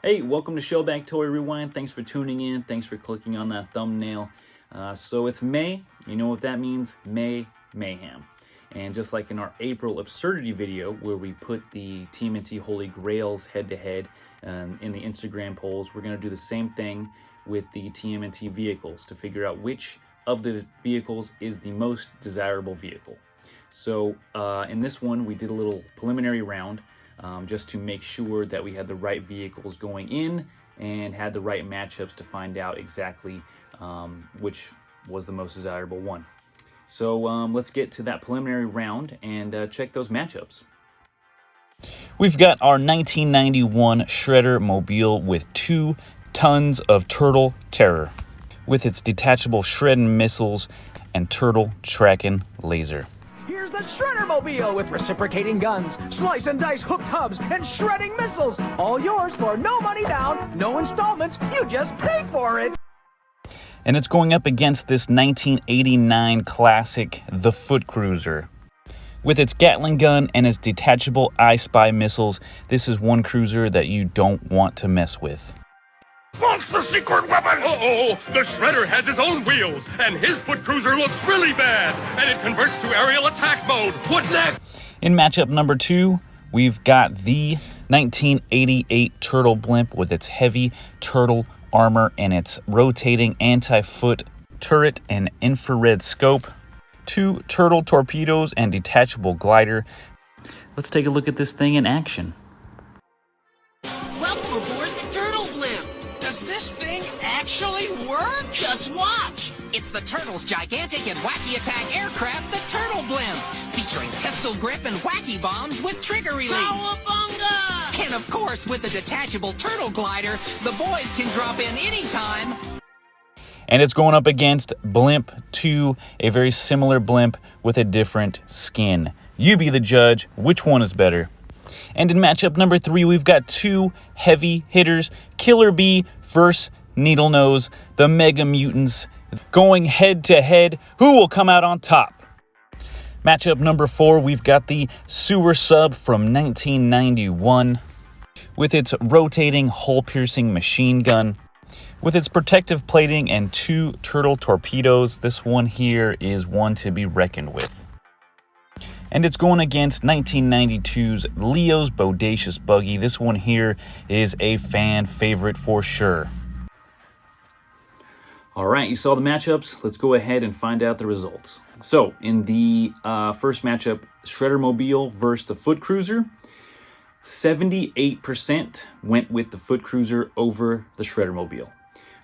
Hey, welcome to Shellback Toy Rewind. Thanks for tuning in. Thanks for clicking on that thumbnail. So it's May. You know what that means? Mayhem. And just like in our April absurdity video where we put the Tmnt Holy Grails head-to-head in the Instagram polls, we're going to do the same thing with the Tmnt vehicles to figure out which of the vehicles is the most desirable vehicle. So in this one, we did a little preliminary round just to make sure that we had the right vehicles going in and had the right matchups to find out exactly which was the most desirable one. So let's get to that preliminary round and check those matchups. We've got our 1991 SHREDDERMOBILE with 2 tons of turtle terror, with its detachable shredding missiles and turtle tracking laser. Here's the SHREDDERMOBILE with reciprocating guns, slice and dice hooked hubs, and shredding missiles. All yours for no money down, no installments, you just pay for it. And it's going up against this 1989 classic, the FOOTCRUSIER. With its Gatling gun and its detachable I Spy missiles, this is one cruiser that you don't want to mess with. What's the secret weapon? Uh-oh, the Shredder has his own wheels, and his FOOTCRUSIER looks really bad, and it converts to aerial attack mode. What next? In matchup number 2, we've got the 1988 Turtle Blimp with its heavy turtle armor and its rotating anti-foot turret and infrared scope, 2 turtle torpedoes and detachable glider. Let's take a look at this thing in action. Welcome aboard the Turtle Blimp! Does this thing actually work? Just watch! It's the Turtle's gigantic and wacky attack aircraft, the Turtle Blimp, featuring pistol grip and wacky bombs with trigger release. Cowabunga! And of course, with the detachable turtle glider, the boys can drop in anytime. And it's going up against Blimp 2, a very similar blimp with a different skin. You be the judge, which one is better? And in matchup number 3, we've got 2 heavy hitters, KILLERBEE versus Needlenose, the Mega Mutants, going head to head. Who will come out on top? Matchup number 4, we've got the Sewer Sub from 1991 with its rotating hull-piercing machine gun, with its protective plating and 2 turtle torpedoes. This one here is one to be reckoned with. And it's going against 1992's Leo's Bodacious Buggy. This one here is a fan favorite for sure. All right, you saw the matchups. Let's go ahead and find out the results. So in the first matchup, SHREDDERMOBILE versus the FOOTCRUSIER, 78% went with the FOOTCRUSIER over the SHREDDERMOBILE.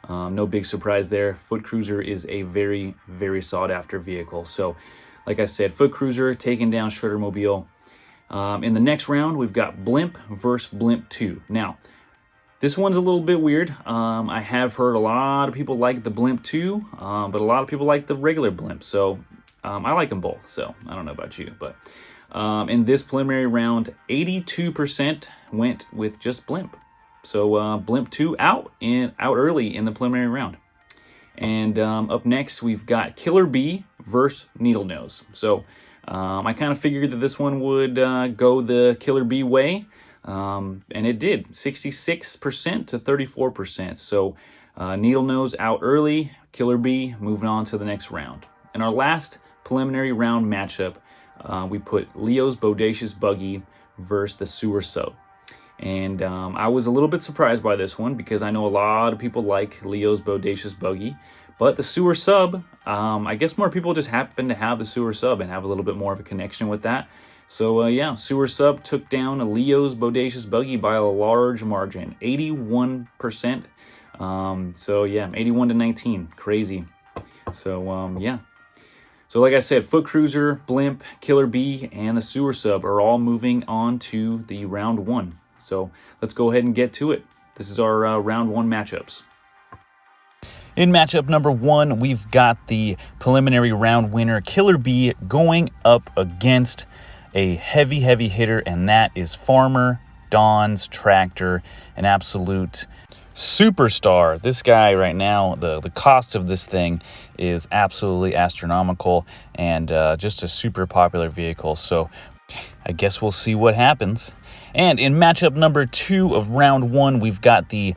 No big surprise there. FOOTCRUSIER is a very, very sought after vehicle. So like I said, FOOTCRUSIER taking down SHREDDERMOBILE. In the next round, we've got Blimp versus Blimp 2. Now, this one's a little bit weird. I have heard a lot of people like the Blimp 2, but a lot of people like the regular Blimp. So I like them both. So I don't know about you, but in this preliminary round, 82% went with just Blimp. So Blimp 2 out early in the preliminary round. And up next, we've got KILLERBEE versus Needlenose. So I kind of figured that this one would go the KILLERBEE way, and it did, 66% to 34%. So Needlenose out early, KILLERBEE moving on to the next round. In our last preliminary round matchup, we put Leo's Bodacious Buggy versus the Sewer Sub. And I was a little bit surprised by this one because I know a lot of people like Leo's Bodacious Buggy, but the Sewer Sub, I guess more people just happen to have the Sewer Sub and have a little bit more of a connection with that. So yeah, Sewer Sub took down a Leo's Bodacious Buggy by a large margin, 81%. So yeah, 81 to 19, crazy. So yeah. So like I said, FOOTCRUSIER, Blimp, KILLERBEE, and the Sewer Sub are all moving on to the round 1. So let's go ahead and get to it. This is our round 1 matchups. In matchup number 1, we've got the preliminary round winner, KILLERBEE, going up against a heavy hitter, and that is Farmer Don's Tractor, an absolute superstar. This guy right now, the cost of this thing is absolutely astronomical, and just a super popular vehicle. So I guess we'll see what happens. And in matchup number 2 of round 1, we've got the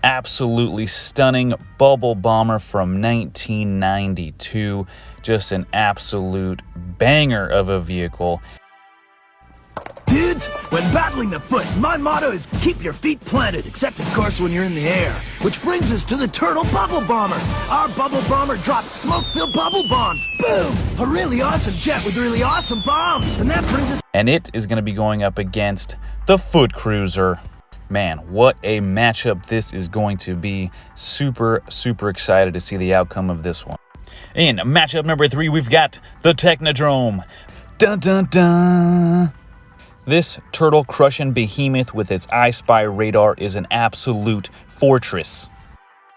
absolutely stunning Bubble Bomber from 1992. Just an absolute banger of a vehicle. Dudes, when battling the foot, my motto is keep your feet planted, except of course when you're in the air. Which brings us to the Turtle Bubble Bomber. Our Bubble Bomber drops smoke-filled bubble bombs. Boom! A really awesome jet with really awesome bombs. And that brings us... And it is going to be going up against the FOOTCRUSIER. Man, what a matchup this is going to be. Super, super excited to see the outcome of this one. In matchup number 3, we've got the TECHNODROME. Dun dun dun! This turtle-crushing behemoth with its I Spy radar is an absolute fortress.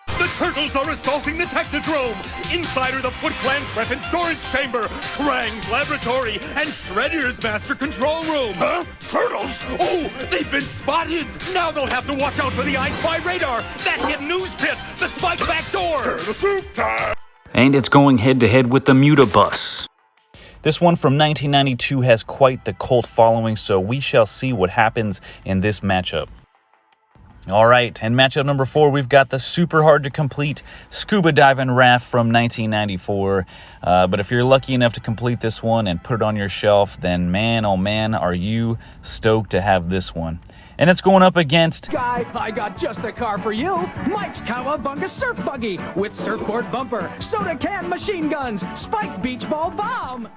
The turtles are assaulting the Technodrome. Inside are the Foot Clan's weapon storage chamber, KRANG'S laboratory, and Shredder's master control room. Huh? Turtles? Oh, they've been spotted. Now they'll have to watch out for the I Spy radar, that hidden news pit, the spike back door. Turtle soup time. And it's going head-to-head with the Mutabus. This one from 1992 has quite the cult following, so we shall see what happens in this matchup. All right, and matchup number 4, we've got the super hard to complete Scuba Diving RAPH from 1994. But if you're lucky enough to complete this one and put it on your shelf, then man, oh man, are you stoked to have this one. And it's going up against... Guy, I got just the car for you. Mike's Cowabunga Surf Buggy with surfboard bumper, soda can machine guns, spike beach ball bomb.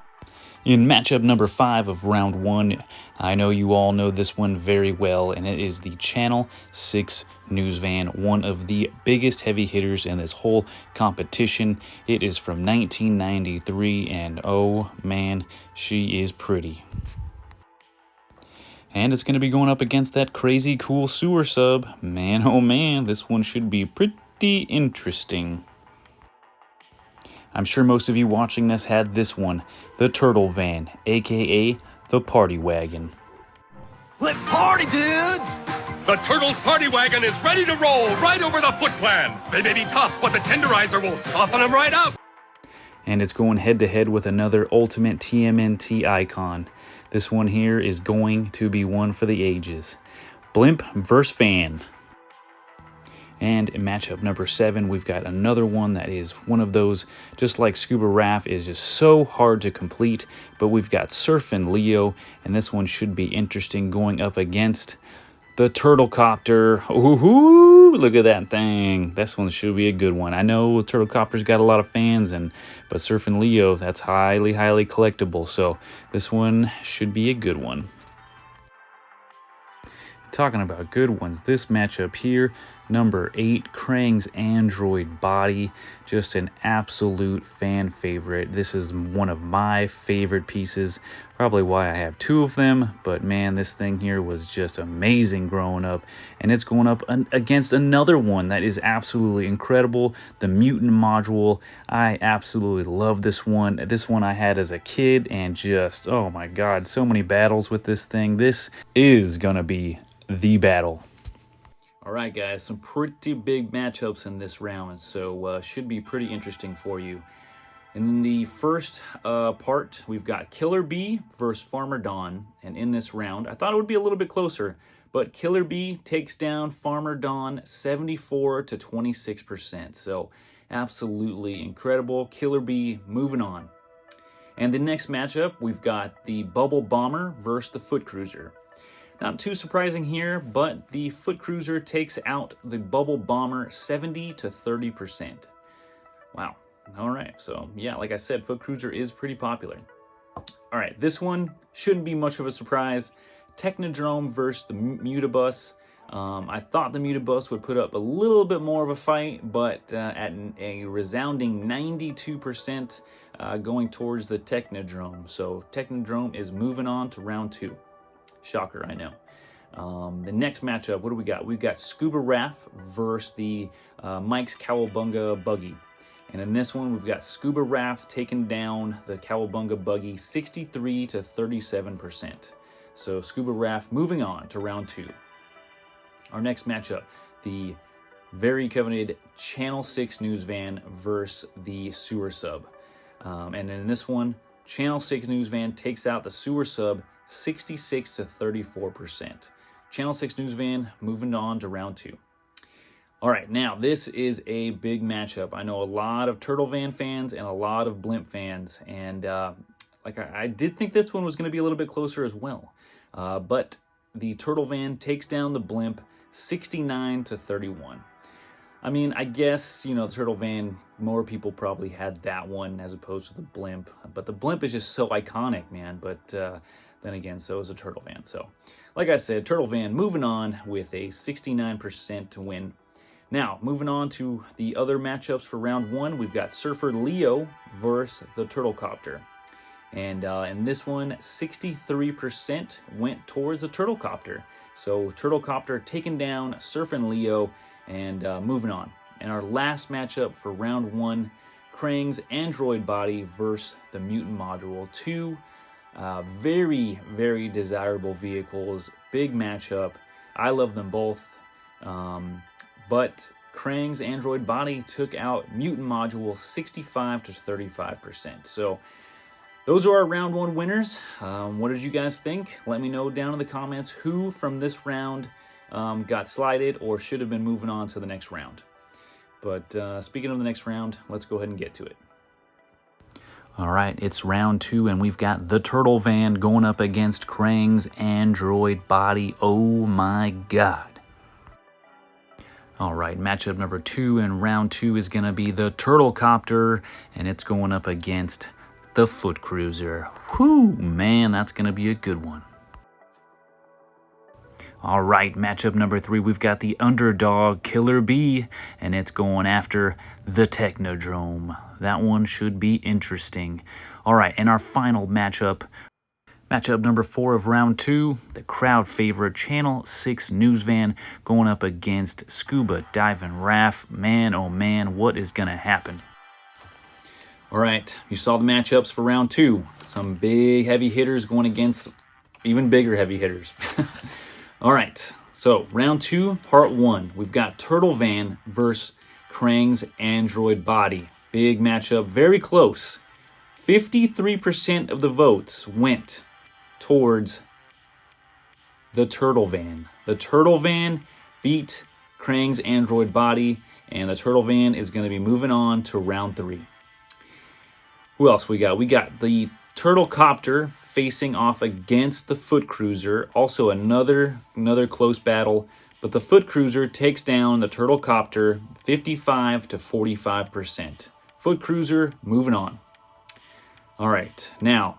In matchup number 5 of round 1, I know you all know this one very well, and it is the Channel 6 news van, one of the biggest heavy hitters in this whole competition. It is from 1993, and oh man, she is pretty. And it's going to be going up against that crazy cool sewer sub. Man, oh man, this one should be pretty interesting. I'm sure most of you watching this had this one, the Turtle Van, aka the Party Wagon. Let's party, dudes! The Turtles Party Wagon is ready to roll right over the Foot Clan. They may be tough, but the tenderizer will soften them right up. And it's going head-to-head with another ultimate TMNT icon. This one here is going to be one for the ages. Blimp vs. Fan. And in matchup number 7, we've got another one that is one of those, just like Scuba RAPH, is just so hard to complete. But we've got SURFIN Leo, and this one should be interesting going up against the TURTLECOPTER. Ooh, look at that thing. This one should be a good one. I know TURTLECOPTER's got a lot of fans, but SURFIN Leo, that's highly, highly collectible. So this one should be a good one. Talking about good ones, this matchup here, number 8, KRANG'S Android Body, just an absolute fan favorite. This is one of my favorite pieces, probably why I have 2 of them, but man, this thing here was just amazing growing up, and it's going up against another one that is absolutely incredible, the Mutant Module. I absolutely love this one. This one I had as a kid, and just, oh my god, so many battles with this thing. This is gonna be the battle. All right, guys, some pretty big matchups in this round, so should be pretty interesting for you. In the first part, we've got KILLERBEE versus Farmer Don, and in this round, I thought it would be a little bit closer, but KILLERBEE takes down Farmer Don 74 to 26%, so absolutely incredible. KILLERBEE moving on. And the next matchup, we've got the Bubble Bomber versus the FOOTCRUSIER. Not too surprising here, but the FOOTCRUSIER takes out the Bubble Bomber 70 to 30%. Wow. All right. So, yeah, like I said, FOOTCRUSIER is pretty popular. All right. This one shouldn't be much of a surprise. Technodrome versus the Mutabus. I thought the Mutabus would put up a little bit more of a fight, but at a resounding 92% going towards the Technodrome. So, Technodrome is moving on to round 2. Shocker, I know. The next matchup, what do we got? We've got Scuba RAPH versus the Mike's Cowabunga Buggy. And in this one, we've got Scuba RAPH taking down the Cowabunga Buggy 63 to 37%. So Scuba RAPH moving on to round 2. Our next matchup, the very coveted Channel 6 news van versus the sewer sub. And in this one, Channel 6 News Van takes out the Sewer Sub 66 to 34%. Channel 6 News Van moving on to round 2. All right, now this is a big matchup. I know a lot of Turtle Van fans and a lot of Blimp fans, and I did think this one was going to be a little bit closer as well. But the Turtle Van takes down the Blimp 69 to 31. I mean, I guess, you know, the Turtle Van, more people probably had that one as opposed to the Blimp. But the Blimp is just so iconic, man. But then again, so is a Turtle Van. So, like I said, Turtle Van moving on with a 69% to win. Now, moving on to the other matchups for round 1, we've got Surfer Leo versus the Turtlecopter. And in this one, 63% went towards the Turtlecopter. So Turtlecopter taking down Surfin' Leo and moving on. And our last matchup for round 1, KRANG'S Android Body versus the Mutant Module. Two very, very desirable vehicles. Big matchup. I love them both. But KRANG'S Android Body took out Mutant Module 65 to 35%. So those are our round 1 winners. What did you guys think? Let me know down in the comments who from this round got slided or should have been moving on to the next round. But speaking of the next round, let's go ahead and get to it. All right, it's round 2, and we've got the Turtle Van going up against KRANG'S Android Body. Oh my God. All right, matchup number 2 in round 2 is going to be the Turtlecopter, and it's going up against the FOOTCRUSIER. Whew, man, that's going to be a good one. All right, matchup number 3, we've got the underdog KILLERBEE, and it's going after the TECHNODROME. That one should be interesting. All right, and our final matchup number 4 of round 2, the crowd favorite Channel 6 News Van going up against SCUBA, DIVIN, RAPH. Man, oh man, what is going to happen? All right, you saw the matchups for round 2. Some big heavy hitters going against even bigger heavy hitters. All right, so round 2, part 1. We've got Turtle Van versus KRANG'S Android Body. Big matchup, very close. 53% of the votes went towards the Turtle Van. The Turtle Van beat KRANG'S Android Body, and the Turtle Van is going to be moving on to round 3. Who else we got? We got the Turtlecopter facing off against the FOOTCRUSIER. Also another close battle, but the FOOTCRUSIER takes down the Turtlecopter 55 to 45%. FOOTCRUSIER moving on. All right, now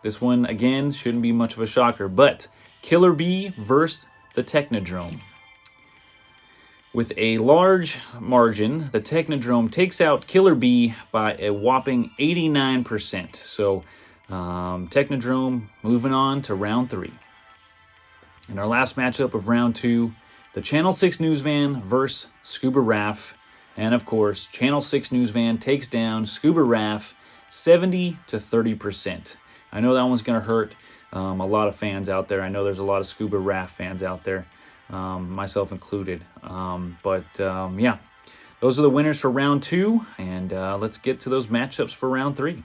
this one again shouldn't be much of a shocker, but KILLERBEE versus the TECHNODROME. With a large margin, the TECHNODROME takes out KILLERBEE by a whopping 89%. So TECHNODROME moving on to round 3. In our last matchup of round 2, the Channel 6 News Van versus SCUBA RAPH. And of course, Channel 6 News Van takes down SCUBA RAPH 70 to 30%. I know that one's going to hurt a lot of fans out there. I know there's a lot of SCUBA RAPH fans out there, myself included. Yeah, those are the winners for round 2, and let's get to those matchups for round 3.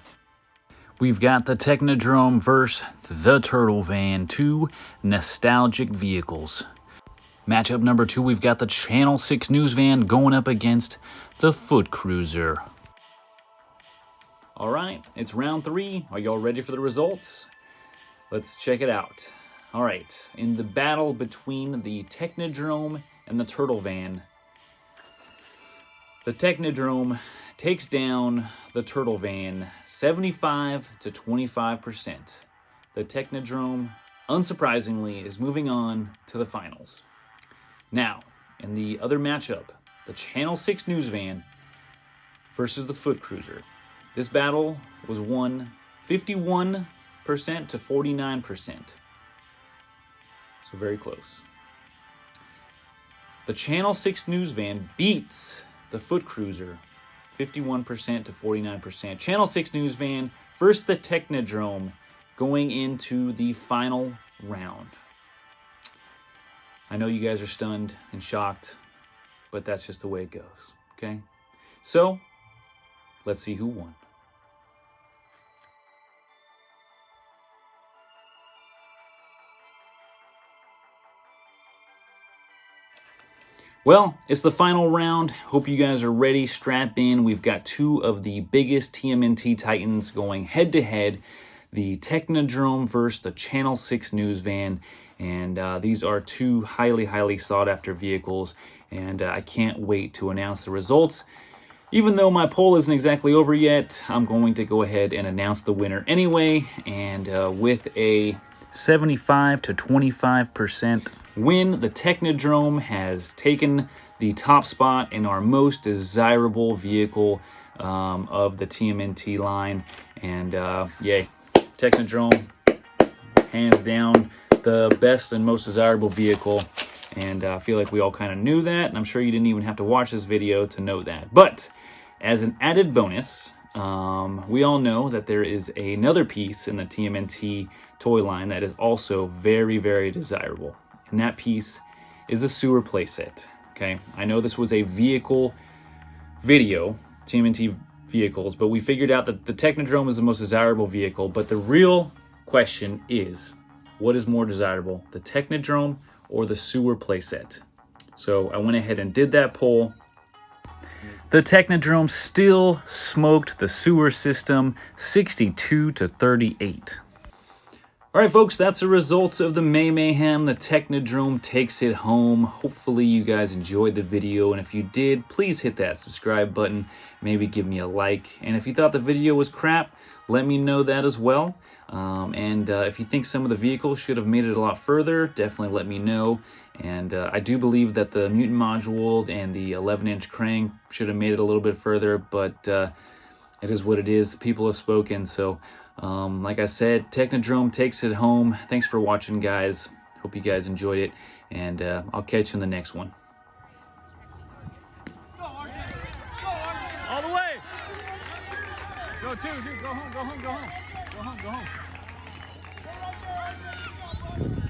We've got the TECHNODROME versus the Turtle Van, 2 nostalgic vehicles. Matchup number 2, we've got the Channel 6 News Van going up against the FOOTCRUSIER. All right, it's round 3. Are y'all ready for the results? Let's check it out. All right, in the battle between the TECHNODROME and the Turtle Van, the TECHNODROME takes down the Turtle Van 75 to 25%. The TECHNODROME, unsurprisingly, is moving on to the finals. Now, in the other matchup, the Channel 6 News Van versus the FOOTCRUSIER. This battle was won 51% to 49%. So very close. The Channel 6 News Van beats the FOOTCRUSIER 51% to 49%. Channel 6 News Van versus the TECHNODROME going into the final round. I know you guys are stunned and shocked, but that's just the way it goes, okay? So, let's see who won. Well, it's the final round. Hope you guys are ready. Strap in. We've got two of the biggest TMNT titans going head to head. The Technodrome versus the Channel 6 news van. And these are two highly sought after vehicles. And I can't wait to announce the results. Even though my poll isn't exactly over yet, I'm going to go ahead and announce the winner anyway. And with a 75 to 25% win, the Technodrome has taken the top spot in our most desirable vehicle of the TMNT line. And yay, Technodrome, hands down, the best and most desirable vehicle. And I feel like we all kind of knew that, and I'm sure you didn't even have to watch this video to know that. But as an added bonus, we all know that there is another piece in the TMNT toy line that is also very desirable. And that piece is the sewer playset. Okay, I know this was a vehicle video, TMNT vehicles, but we figured out that the Technodrome is the most desirable vehicle. But the real question is, what is more desirable, the Technodrome or the sewer playset? So I went ahead and did that poll. The Technodrome still smoked the sewer system, 62 to 38. All right, folks, that's the results of the Mayhem. The Technodrome takes it home. Hopefully you guys enjoyed the video, and if you did, please hit that subscribe button. Maybe give me a like. And if you thought the video was crap, let me know that as well. And if you think some of the vehicles should have made it a lot further, definitely let me know. And I do believe that the Mutant module and the 11-inch Krang should have made it a little bit further, but it is what it is. People have spoken, so like I said, Technodrome takes it home. Thanks for watching, guys. Hope you guys enjoyed it, and I'll catch you in the next one. All the way. Go two, dude. Go home. Go home. Go home. Go home. Go home.